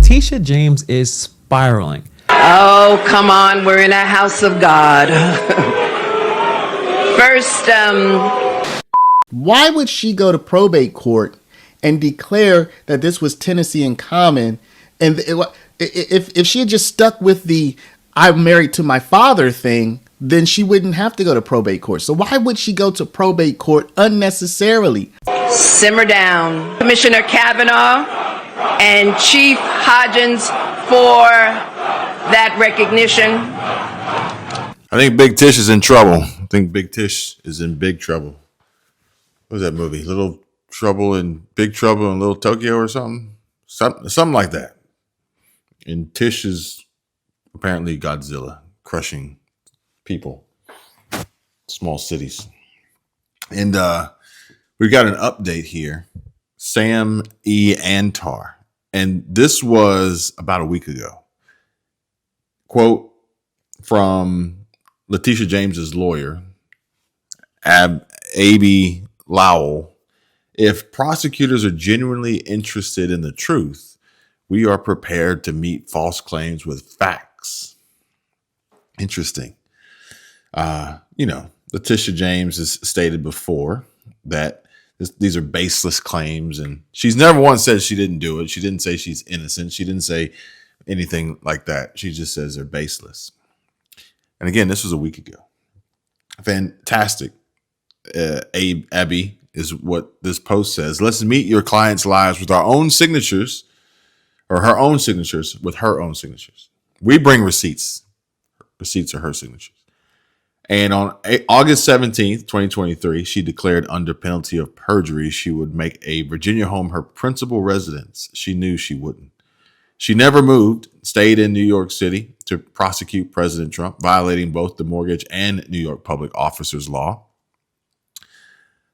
Letitia James is spiraling. Oh, come on, we're in a house of God. First, Why would she go to probate court and declare that this was Tennessee in common? And if she had just stuck with the I'm married to my father thing, then she wouldn't have to go to probate court. So why would she go to probate court unnecessarily? simmer down. Commissioner Kavanaugh and Chief Hodgins for that recognition. I think Big Tish is in trouble. I think Big Tish is in big trouble. What was that movie? Little Trouble in Big Trouble in Little Tokyo or something? Something like that. And Tish is apparently Godzilla, crushing people, small cities. And we've got an update here. Sam E. Antar. And this was about a week ago. Quote from Letitia James's lawyer, Abby Lowell. If prosecutors are genuinely interested in the truth, we are prepared to meet false claims with facts. Interesting. Letitia James has stated before that these are baseless claims, and she's never once said she didn't do it. She didn't say she's innocent. She didn't say anything like that. She just says they're baseless. And again, this was a week ago. Fantastic. Abby is what this post says. Let's meet your client's lives with our own signatures, or her own signatures with her own signatures. We bring receipts. Receipts are her signatures. And on August 17th, 2023, she declared under penalty of perjury she would make a Virginia home her principal residence. She knew she wouldn't. She never moved, stayed in New York City to prosecute President Trump, violating both the mortgage and New York public officers law.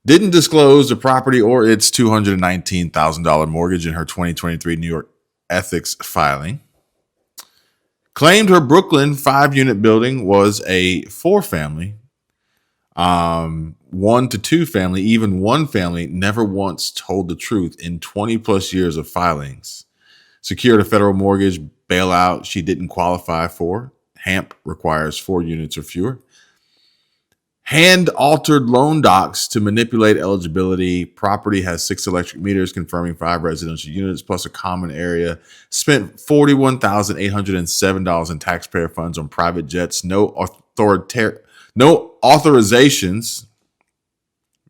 Didn't disclose the property or its $219,000 mortgage in her 2023 New York ethics filing. Claimed her Brooklyn 5-unit building was a 4-family, 1 to 2 family, even 1 family, never once told the truth in 20 plus years of filings. Secured a federal mortgage bailout she didn't qualify for. HAMP requires 4 units or fewer. Hand-altered loan docs to manipulate eligibility. Property has 6 electric meters, confirming 5 residential units, plus a common area. Spent $41,807 in taxpayer funds on private jets. No authorizations.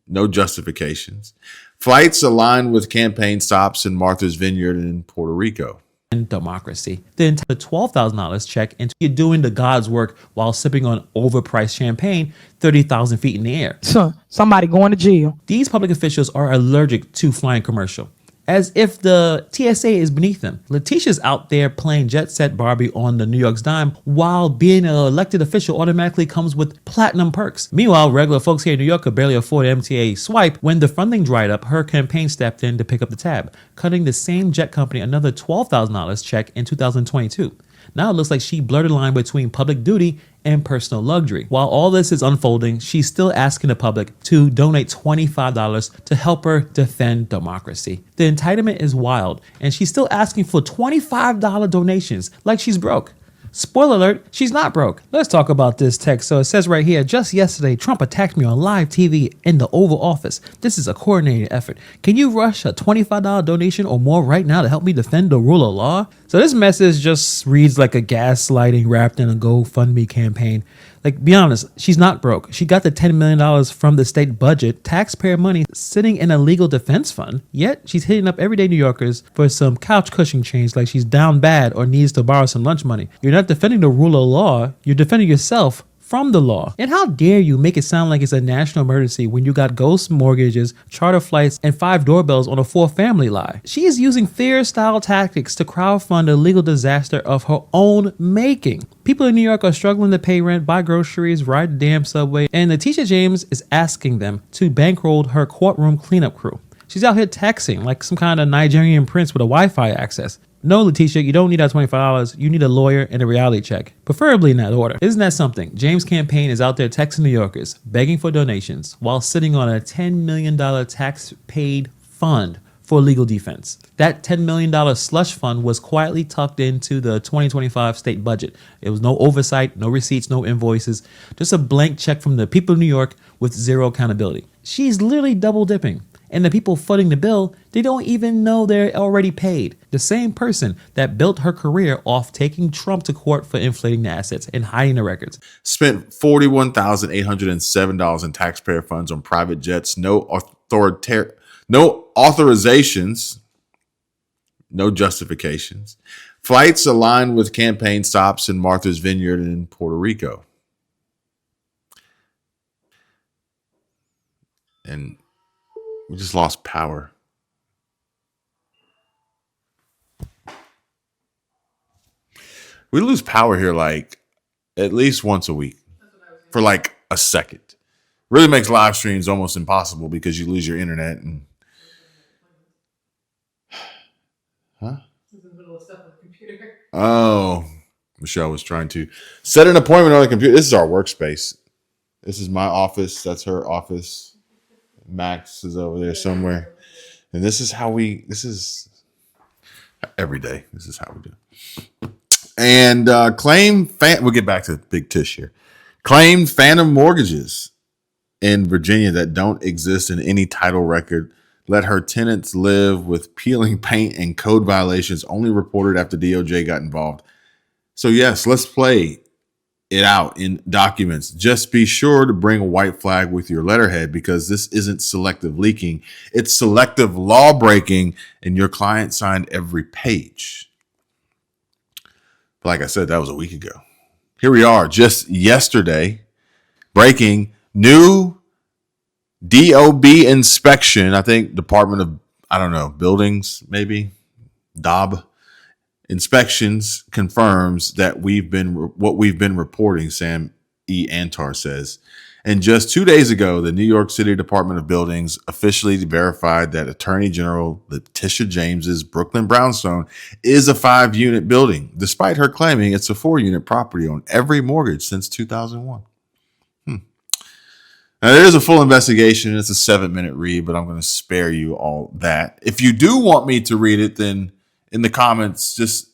No justifications. Flights aligned with campaign stops in Martha's Vineyard in Puerto Rico. And democracy. Then the $12,000 check into you doing the God's work while sipping on overpriced champagne 30,000 feet in the air. Somebody going to jail. These public officials are allergic to flying commercial, as if the TSA is beneath them. Letitia's out there playing Jet Set Barbie on the New York's dime, while being an elected official automatically comes with platinum perks. Meanwhile, regular folks here in New York could barely afford an MTA swipe. When the funding dried up, her campaign stepped in to pick up the tab, cutting the same jet company another $12,000 check in 2022. Now it looks like she blurred the line between public duty and personal luxury. While all this is unfolding, she's still asking the public to donate $25 to help her defend democracy. The entitlement is wild, and she's still asking for $25 donations like she's broke. Spoiler alert, she's not broke. Let's talk about this text. So it says right here, just yesterday, Trump attacked me on live TV in the Oval Office. This is a coordinated effort. Can you rush a $25 donation or more right now to help me defend the rule of law? So this message just reads like a gaslighting wrapped in a GoFundMe campaign. Like, be honest, she's not broke. She got the $10 million from the state budget, taxpayer money sitting in a legal defense fund. Yet she's hitting up everyday New Yorkers for some couch cushion change like she's down bad or needs to borrow some lunch money. You're not defending the rule of law. You're defending yourself from the law. And how dare you make it sound like it's a national emergency when you got ghost mortgages, charter flights, and 5 doorbells on a 4-family lie. She is using fear-style tactics to crowdfund a legal disaster of her own making. People in New York are struggling to pay rent, buy groceries, ride the damn subway, and Letitia James is asking them to bankroll her courtroom cleanup crew. She's out here texting like some kind of Nigerian prince with a Wi-Fi access. No, Letitia, you don't need that $25. You need a lawyer and a reality check, preferably in that order. Isn't that something? James' campaign is out there texting New Yorkers, begging for donations while sitting on a $10 million tax-paid fund for legal defense. That $10 million slush fund was quietly tucked into the 2025 state budget. There was no oversight, no receipts, no invoices, just a blank check from the people of New York with zero accountability. She's literally double dipping. And the people footing the bill, they don't even know they're already paid. The same person that built her career off taking Trump to court for inflating the assets and hiding the records. Spent $41,807 in taxpayer funds on private jets, no authorizations, no justifications. Flights aligned with campaign stops in Martha's Vineyard in Puerto Rico. And we just lost power. We lose power here like at least once a week for like a second. Really makes live streams almost impossible because you lose your internet and Oh, Michelle was trying to set an appointment on the computer. This is our workspace. This is my office. That's her office. Max is over there somewhere. And this is every day. This is how we do. And we'll get back to Big Tish here. Claimed phantom mortgages in Virginia that don't exist in any title record. Let her tenants live with peeling paint and code violations only reported after DOJ got involved. So yes, let's play it out in documents. Just be sure to bring a white flag with your letterhead because this isn't selective leaking. It's selective law breaking and your client signed every page. But like I said, that was a week ago. Here we are just yesterday breaking new DOB inspection. I think Department of, Buildings, maybe DOB inspections confirms that what we've been reporting, Sam E. Antar says. And just 2 days ago, the New York City Department of Buildings officially verified that Attorney General Letitia James's Brooklyn brownstone is a 5-unit building, despite her claiming it's a 4-unit property on every mortgage since 2001. Now, there is a full investigation. It's a 7-minute read, but I'm going to spare you all that. If you do want me to read it, then in the comments, just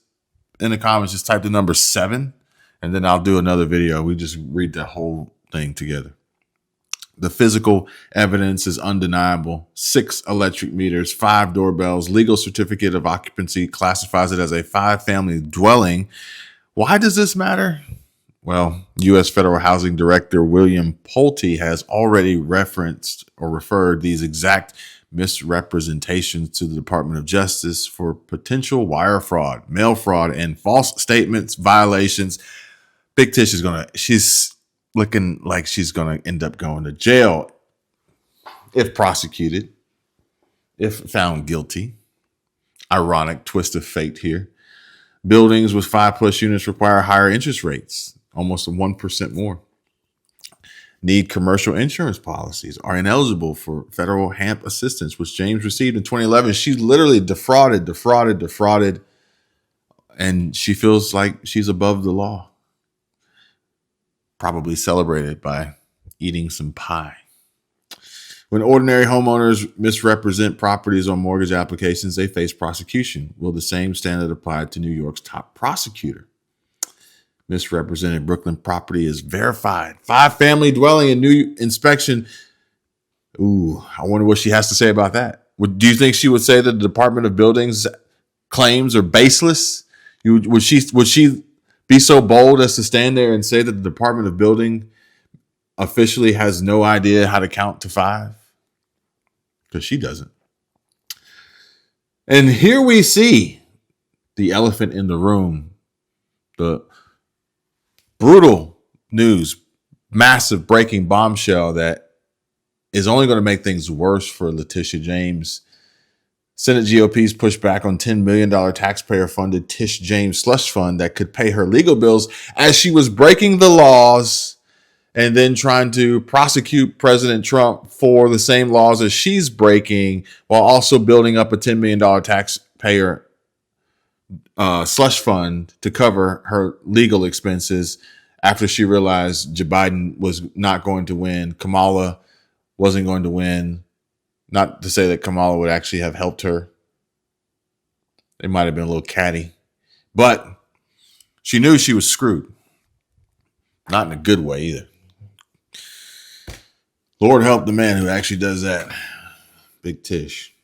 type the number 7, and then I'll do another video. We just read the whole thing together. The physical evidence is undeniable. 6 electric meters, 5 doorbells, legal certificate of occupancy classifies it as a 5-family dwelling. Why does this matter? Well, U.S. Federal Housing Director William Pulte has already referenced or referred these exact misrepresentations to the Department of Justice for potential wire fraud, mail fraud, and false statements violations. Big Tish she's looking like she's going to end up going to jail if prosecuted, if found guilty. Ironic twist of fate here. Buildings with 5+ units require higher interest rates, almost 1% more. Need commercial insurance policies, are ineligible for federal HAMP assistance, which James received in 2011. She literally defrauded, and she feels like she's above the law. Probably celebrated by eating some pie. When ordinary homeowners misrepresent properties on mortgage applications, they face prosecution. Will the same standard apply to New York's top prosecutor? Misrepresented Brooklyn property is verified. 5-family dwelling in new inspection. Ooh, I wonder what she has to say about that. Do you think she would say that the Department of Buildings claims are baseless? Would she be so bold as to stand there and say that the Department of Building officially has no idea how to count to 5? Because she doesn't. And here we see the elephant in the room, the brutal news, massive breaking bombshell that is only going to make things worse for Letitia James. Senate GOP's pushback on $10 million taxpayer-funded Tish James slush fund that could pay her legal bills as she was breaking the laws and then trying to prosecute President Trump for the same laws as she's breaking while also building up a $10 million taxpayer slush fund to cover her legal expenses after she realized Joe Biden was not going to win. Kamala wasn't going to win. Not to say that Kamala would actually have helped her They might have been a little catty, but she knew she was screwed. Not in a good way either. Lord help the man who actually does that. Big Tish.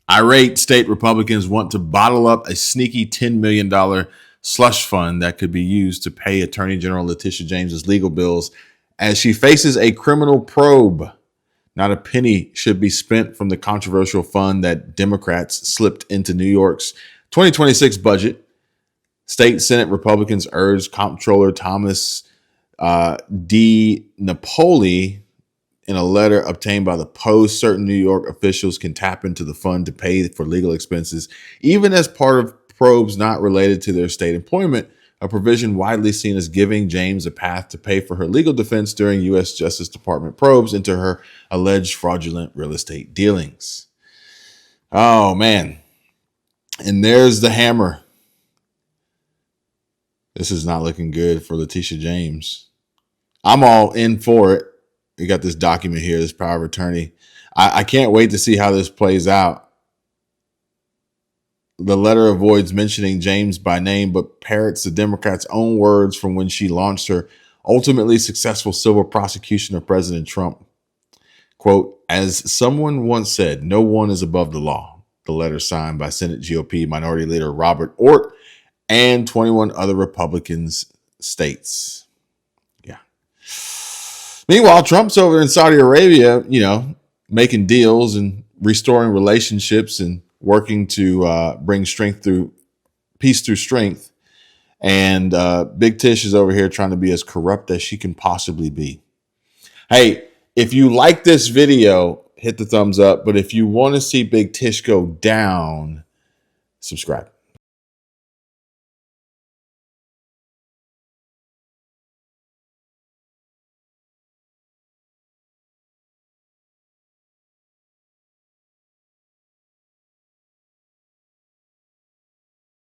Irate state Republicans want to bottle up a sneaky $10 million slush fund that could be used to pay Attorney General Letitia James's legal bills as she faces a criminal probe. Not a penny should be spent from the controversial fund that Democrats slipped into New York's 2026 budget. State Senate Republicans urged Comptroller Thomas D. Napoli in a letter obtained by the Post. Certain New York officials can tap into the fund to pay for legal expenses, even as part of probes not related to their state employment, a provision widely seen as giving James a path to pay for her legal defense during U.S. Justice Department probes into her alleged fraudulent real estate dealings. Oh, man. And there's the hammer. This is not looking good for Letitia James. I'm all in for it. We got this document here, this power of attorney. I can't wait to see how this plays out. The letter avoids mentioning James by name, but parrots the Democrats' own words from when she launched her ultimately successful civil prosecution of President Trump. Quote, as someone once said, no one is above the law. The letter signed by Senate GOP Minority Leader Robert Ort and 21 other Republicans states. Yeah. Meanwhile, Trump's over in Saudi Arabia, making deals and restoring relationships and working to bring peace through strength. And Big Tish is over here trying to be as corrupt as she can possibly be. Hey, if you like this video, hit the thumbs up. But if you want to see Big Tish go down, subscribe.